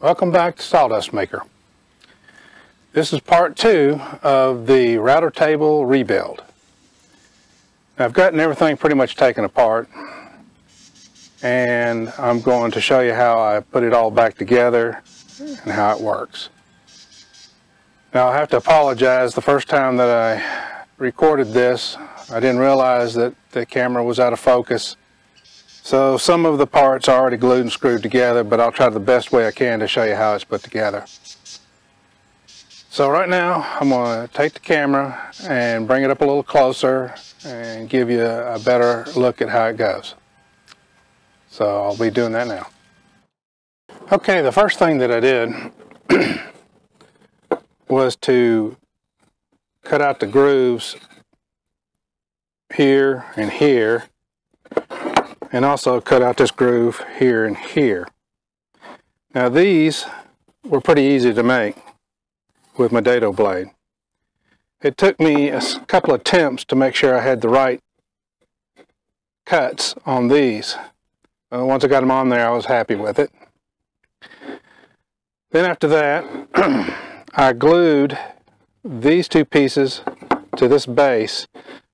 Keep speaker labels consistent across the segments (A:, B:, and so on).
A: Welcome back to Sawdust Maker. This is part 2 of the router table rebuild. Now, I've gotten everything pretty much taken apart, and I'm going to show you how I put it all back together and how it works. Now, I have to apologize. The first time that I recorded this, I didn't realize that the camera was out of focus. So some of the parts are already glued and screwed together, but I'll try the best way I can to show you how it's put together. So right now I'm going to take the camera and bring it up a little closer and give you a better look at how it goes. So I'll be doing that now. Okay, the first thing that I did was to cut out the grooves here and here, and also cut out this groove here and here. Now these were pretty easy to make with my dado blade. It took me a couple of attempts to make sure I had the right cuts on these. Once I got them on there, I was happy with it. Then after that, I glued these two pieces to this base,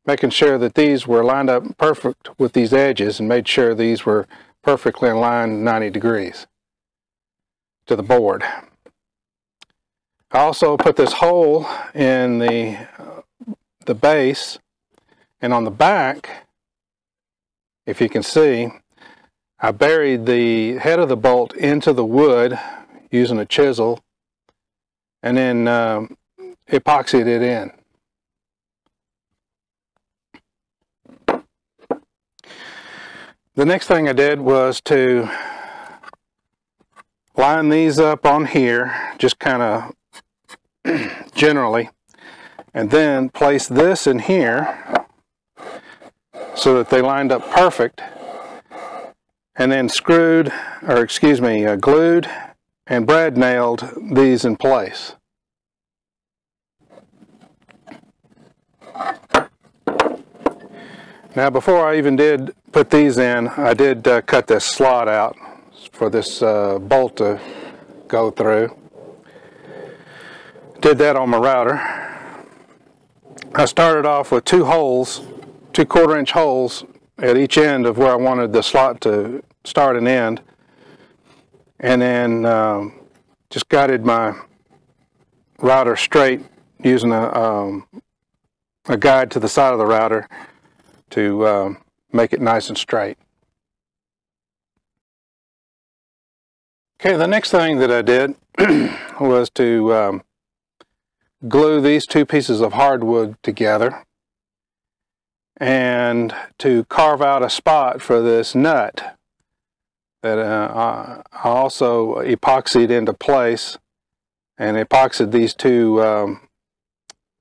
A: making sure that these were lined up perfect with these edges, and made sure these were perfectly aligned 90 degrees to the board. I also put this hole in the base, and on the back, if you can see, I buried the head of the bolt into the wood using a chisel, and then epoxied it in. The next thing I did was to line these up on here, just kind of generally, and then place this in here so that they lined up perfect, and then glued and brad nailed these in place. Now, before I even did put these in, I did cut this slot out for this bolt to go through. Did that on my router. I started off with 2 holes, 2 1/4-inch holes at each end of where I wanted the slot to start and end, and then just guided my router straight using a guide to the side of the router to make it nice and straight. Okay, the next thing that I did was to glue these 2 pieces of hardwood together, and to carve out a spot for this nut that I also epoxied into place, and epoxied these 2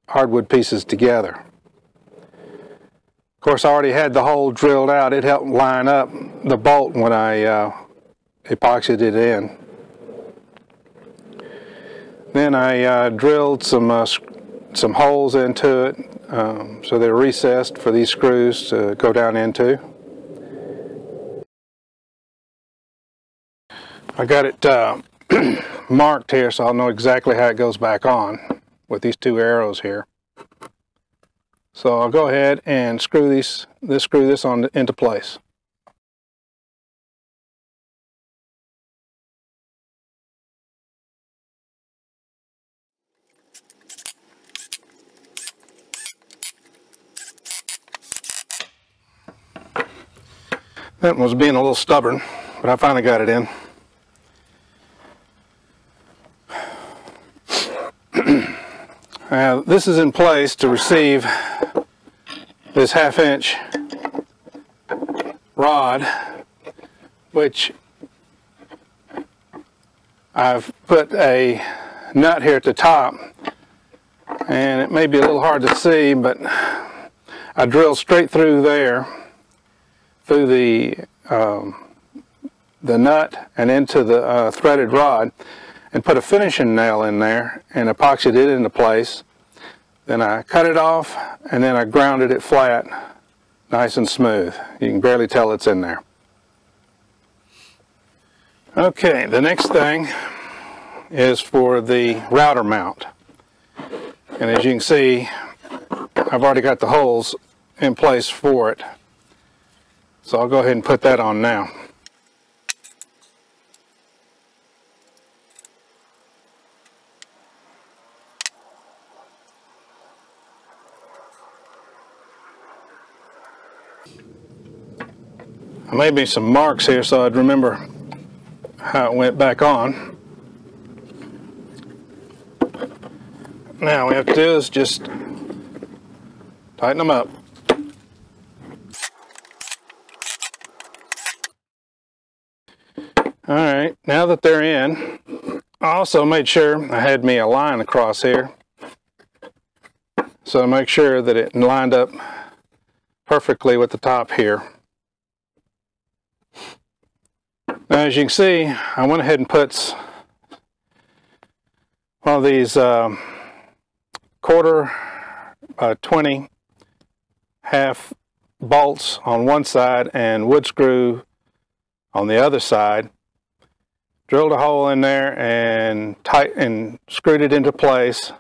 A: hardwood pieces together. Of course, I already had the hole drilled out. It helped line up the bolt when I epoxied it in. Then I drilled some holes into it, so they're recessed for these screws to go down into. I got it marked here, so I'll know exactly how it goes back on with these 2 arrows here. So I'll go ahead and screw this on into place. That was being a little stubborn, but I finally got it in. This is in place to receive this 1/2-inch rod, which I've put a nut here at the top, and it may be a little hard to see, but I drilled straight through there, through the nut and into the threaded rod, and put a finishing nail in there and epoxied it into place. Then I cut it off, and then I grounded it flat, nice and smooth. You can barely tell it's in there. Okay, the next thing is for the router mount. And as you can see, I've already got the holes in place for it. So I'll go ahead and put that on now. There may be some marks here so I'd remember how it went back on. Now what we have to do is just tighten them up. Alright, now that they're in, I also made sure I had me a line across here. So to make sure that it lined up perfectly with the top here. Now as you can see, I went ahead and put one of these quarter 20 half bolts on one side and wood screw on the other side. Drilled a hole in there and screwed it into place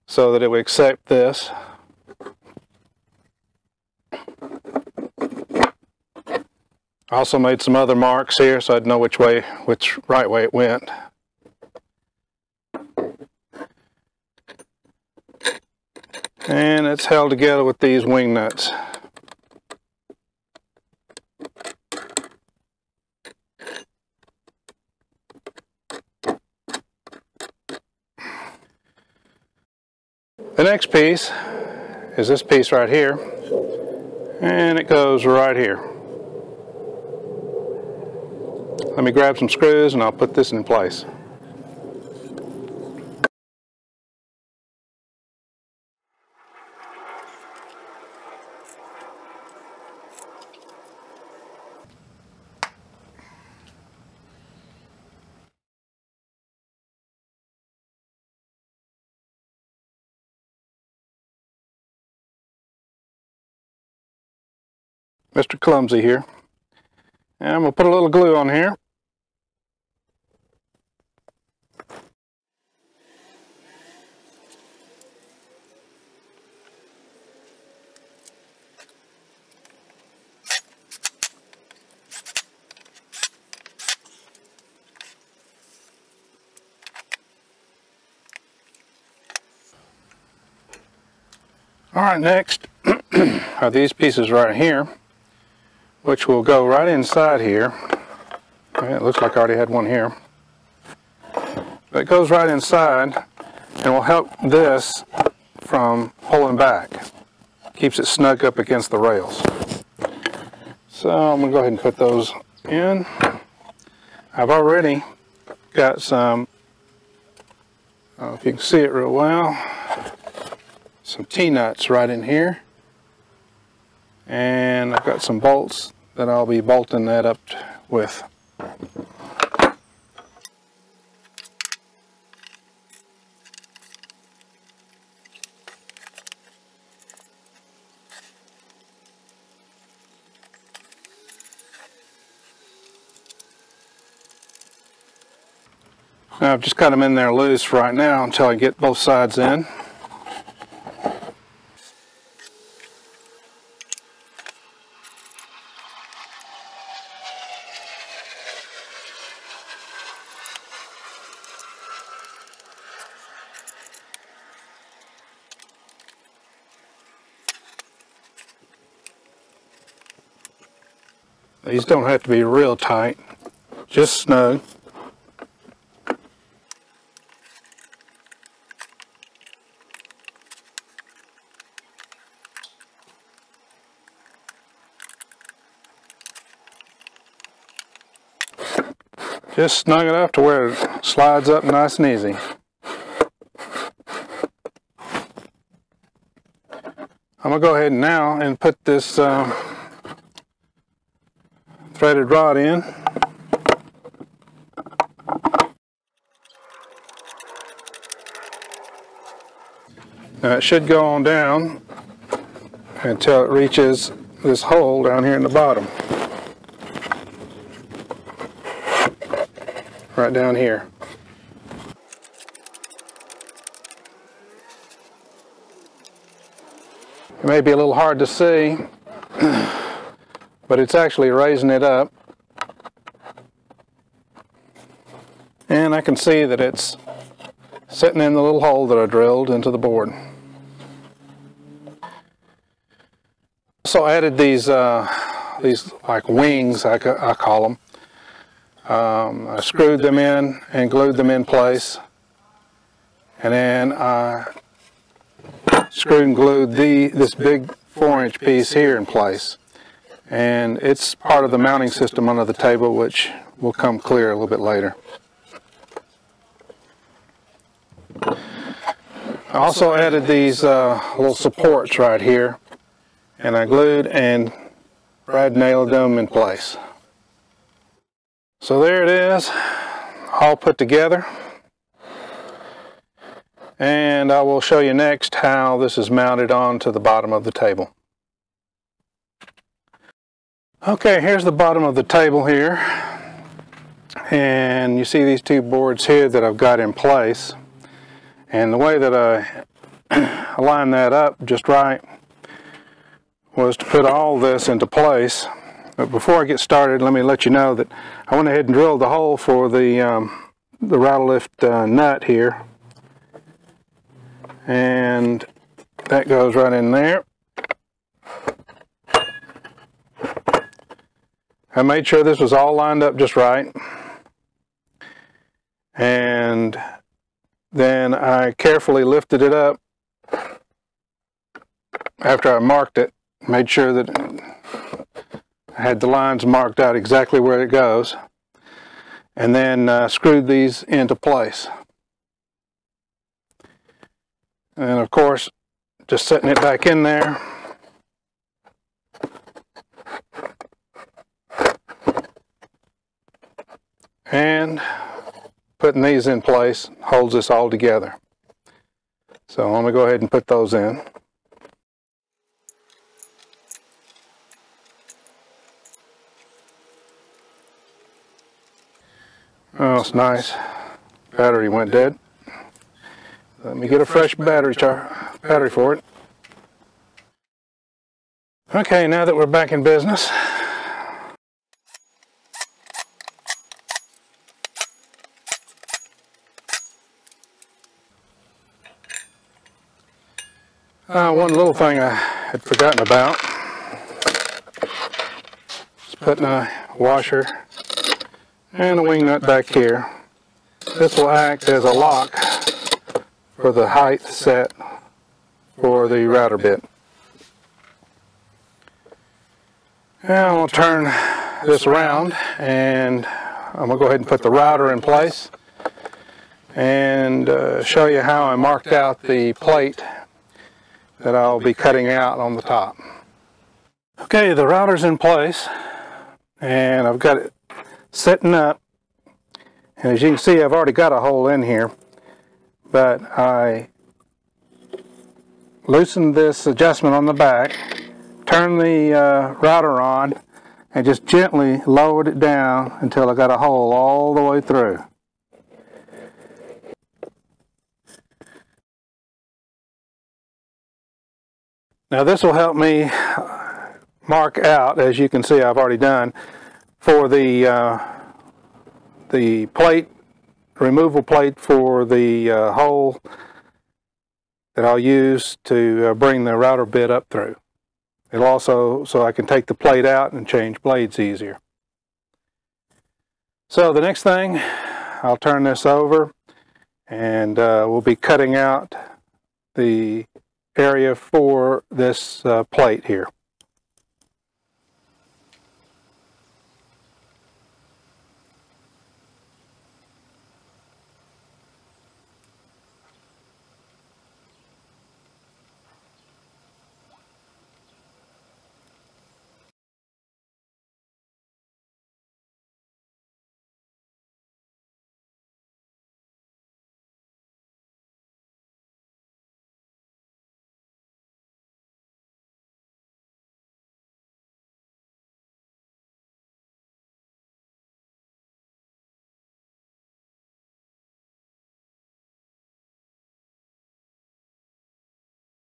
A: so that it would accept this. I also made some other marks here so I'd know which right way it went. And it's held together with these wing nuts. The next piece is this piece right here, and it goes right here. Let me grab some screws and I'll put this in place. Mr. Clumsy here. And I'm going to put a little glue on here. Alright, next are these pieces right here, which will go right inside here. Okay, it looks like I already had one here. But it goes right inside and will help this from pulling back. Keeps it snug up against the rails. So I'm going to go ahead and put those in. I've already got some, I don't know if you can see it real well, some T-nuts right in here. And I've got some bolts that I'll be bolting that up with. Now I've just got them in there loose right now until I get both sides in. These don't have to be real tight, just snug. Just snug enough to where it slides up nice and easy. I'm going to go ahead now and put this threaded rod in. Now it should go on down until it reaches this hole down here in the bottom. Right down here. It may be a little hard to see, but it's actually raising it up. And I can see that it's sitting in the little hole that I drilled into the board. So I added these like wings, I call them. I screwed them in and glued them in place, and then I screwed and glued this big 4-inch piece here in place, and it's part of the mounting system under the table, which will come clear a little bit later. I also added these little supports right here, and I glued and brad nailed them in place. So there it is, all put together. And I will show you next how this is mounted onto the bottom of the table. Okay, here's the bottom of the table here. And you see these two boards here that I've got in place. And the way that I lined that up just right was to put all this into place. But before I get started, let me let you know that I went ahead and drilled the hole for the rattle lift nut here. And that goes right in there. I made sure this was all lined up just right. And then I carefully lifted it up after I marked it, made sure that I had the lines marked out exactly where it goes, and then screwed these into place. And of course, just setting it back in there. And putting these in place holds this all together. So I'm going to go ahead and put those in. Oh, it's nice. Battery went dead. Let me get a fresh battery for it. Okay, now that we're back in business, one little thing I had forgotten about is putting a washer and a wing nut back here. This will act as a lock for the height set for the router bit. Now I'm going to turn this around, and I'm going to go ahead and put the router in place and show you how I marked out the plate that I'll be cutting out on the top. Okay, the router's in place, and I've got it setting up, and as you can see, I've already got a hole in here, but I loosened this adjustment on the back, turned the router on, and just gently lowered it down until I got a hole all the way through. Now this will help me mark out, as you can see I've already done, for the plate, removal plate for the hole that I'll use to bring the router bit up through. It'll also, so I can take the plate out and change blades easier. So the next thing, I'll turn this over, and we'll be cutting out the area for this plate here.